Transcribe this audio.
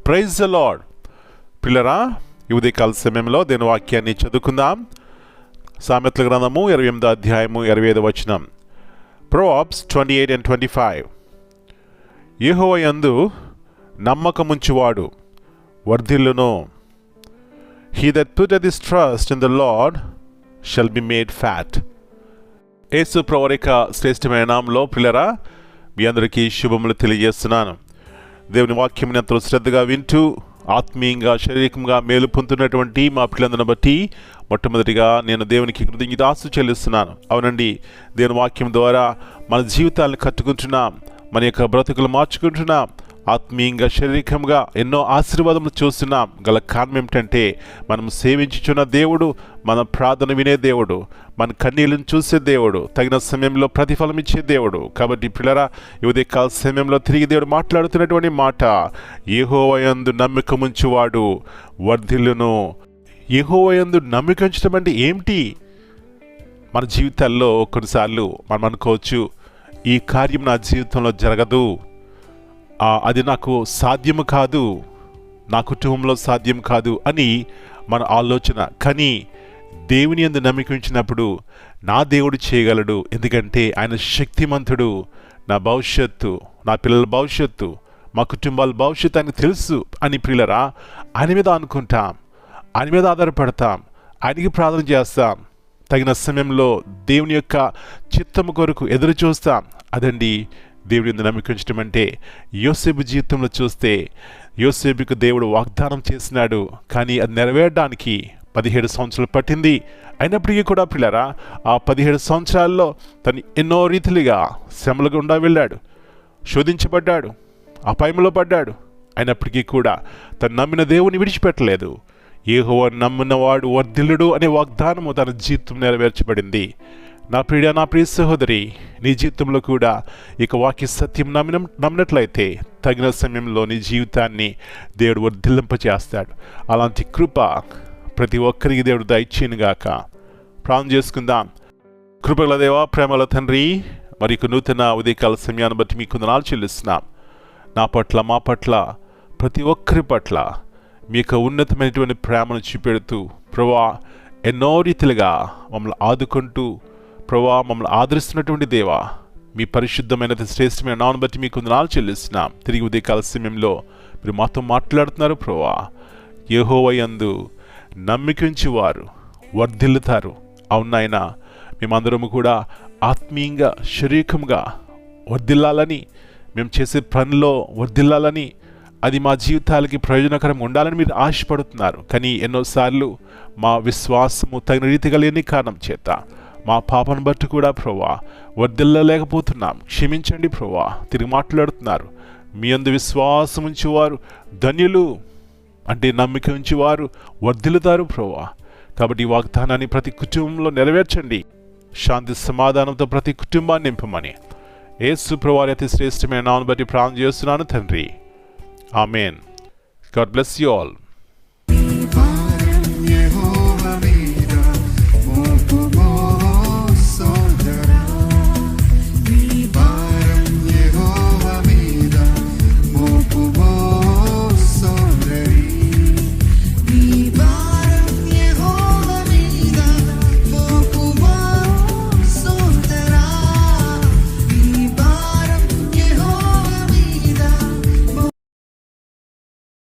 Praise the lord. పిల్లరా, ఈ ఉదయకాల సమయంలో దేని వాక్యాన్ని చదువుకుందాం. సామెతల గ్రంథము 28వ అధ్యాయము 25వ వచనం. Proverbs 28 and 25. యెహోవా యందు నమ్మకముంచువాడు వర్ధిల్లును. He that putteth his trust in the Lord shall be made fat. యేసు ప్రభువు యొక్క శ్రేష్టమైన నామములో పిల్లరా, మీ అందరికీ శుభములు తెలియజేస్తున్నాను. దేవుని వాక్యం ఎంతో శ్రద్ధగా వింటూ ఆత్మీయంగా శారీరకంగా మేలు పొందుతున్నటువంటి మా పిల్లలందరిని బట్టి మొట్టమొదటిగా నేను దేవునికి కృతజ్ఞతాస్తుతులు చెల్లిస్తున్నాను. అవునండి, దేవుని వాక్యం ద్వారా మన జీవితాలను కట్టుకుంటున్నాం, మన యొక్క బ్రతుకులు మార్చుకుంటున్నాం, ఆత్మీయంగా శారీరకంగా ఎన్నో ఆశీర్వాదములు చూస్తున్నాం. గల కారణం ఏమిటంటే మనం సేవించుచున్న దేవుడు మన ప్రార్థన వినే దేవుడు, మన కన్నీళ్ళను చూసే దేవుడు, తగిన సమయంలో ప్రతిఫలం ఇచ్చే దేవుడు. కాబట్టి పిల్లరా, ఈ ఉదయకాల సమయంలో తిరిగి దేవుడు మాట్లాడుతున్నటువంటి మాట, యెహోవా యందు నమ్మకముంచువాడు వర్ధిల్లును. యెహోవా యందు నమ్మకం ఉంచడం అంటే ఏమిటి? మన జీవితాల్లో కొన్నిసార్లు మనం అనుకోవచ్చు, ఈ కార్యం నా జీవితంలో జరగదు, అది నాకు సాధ్యము కాదు, నా కుటుంబంలో సాధ్యం కాదు అని మన ఆలోచన. కానీ దేవుని యందు నమ్మకం ఉంచినప్పుడు నా దేవుడు చేయగలడు, ఎందుకంటే ఆయన శక్తిమంతుడు. నా భవిష్యత్తు, నా పిల్లల భవిష్యత్తు, మా కుటుంబాల భవిష్యత్తు ఆయనకు తెలుసు అని పిల్లరా, ఆయన మీద అనుకుంటాం, ఆయన మీద ఆధారపడతాం, ఆయనకి ప్రార్థన చేస్తాం, తగిన సమయంలో దేవుని యొక్క చిత్తము కొరకు ఎదురు చూస్తాం. అదండి దేవుడి యందు నమ్మకం ఉంచడం అంటే. యోసేపు జీవితంలో చూస్తే యోసేపుకు దేవుడు వాగ్దానం చేసినాడు, కానీ అది నెరవేరడానికి 17 సంవత్సరాలు పట్టింది. అయినప్పటికీ కూడా పిల్లరా, ఆ 17 సంవత్సరాల్లో తను ఎన్నో రీతిలుగా శ్రమల గుండా వెళ్ళాడు, శోధించబడ్డాడు, అపాయంలో పడ్డాడు. అయినప్పటికీ కూడా తను నమ్మిన దేవుని విడిచిపెట్టలేదు. యెహోవా నమ్మినవాడు వర్ధిల్లుడు అనే వాగ్దానము తన జీవితం నెరవేర్చబడింది. నా ప్రియ సహోదరి, నీ జీవితంలో కూడా ఇక వాక్య సత్యం నమ్మినట్లయితే తగిన సమయంలో నీ జీవితాన్ని దేవుడు వర్ధిల్లింపచేస్తాడు. అలాంటి కృప ప్రతి ఒక్కరికి దేవుడు దయచేయునుగాక. ప్రార్థన చేసుకుందాం. కృపగల దేవా, ప్రేమల తండ్రి, మరి నూతన ఉదయకాల సమయాన్ని బట్టి మీకు వందనాలు చెల్లిస్తున్నాం. నా పట్ల, మా పట్ల, ప్రతి ఒక్కరి పట్ల మీకు ఉన్నతమైనటువంటి ప్రేమను చూపెడుతూ ప్రభువా, ఎన్నో రీతిలుగా మమ్మల్ని ఆదుకుంటూ ప్రభువా, మమ్మల్ని ఆదరిస్తున్నటువంటి దేవా, మీ పరిశుద్ధమైన శ్రేష్టమైన నామమును బట్టి మీకు వందనాలు చెల్లిస్తున్నాం. తిరిగి ఉదయకాల సమయంలో మీరు మాతో మాట్లాడుతున్నారు ప్రభువా. యెహోవా యందు నమ్మకం ఉంచువారు వర్ధిల్లుతారు. అవునాయన, మేమందరము కూడా ఆత్మీయంగా శారీరకంగా వర్ధిల్లాలని, మేము చేసే పనిలో వర్ధిల్లాలని, అది మా జీవితాలకి ప్రయోజనకరంగా ఉండాలని మీరు ఆశపడుతున్నారు. కానీ ఎన్నోసార్లు మా విశ్వాసము తగిన రీతిగా లేని కారణం చేత మా పాపను బట్టి కూడా ప్రభువా వర్ధిల్లలేకపోతున్నాం. క్షమించండి ప్రభువా. తిరిగి మాట్లాడుతున్నారు, మీ యందు విశ్వాసం ఉంచేవారు ధన్యులు, అంటే నమ్మకం ఉంచేవారు వర్ధిల్లుతారు ప్రభువా. కాబట్టి ఈ వాగ్దానాన్ని ప్రతి కుటుంబంలో నెరవేర్చండి. శాంతి సమాధానంతో ప్రతి కుటుంబాన్ని నింపమని యేసు ప్రభువారి అతి శ్రేష్టమైన నామమును బట్టి ప్రార్థన చేస్తున్నాను తండ్రి. Amen. God bless you all.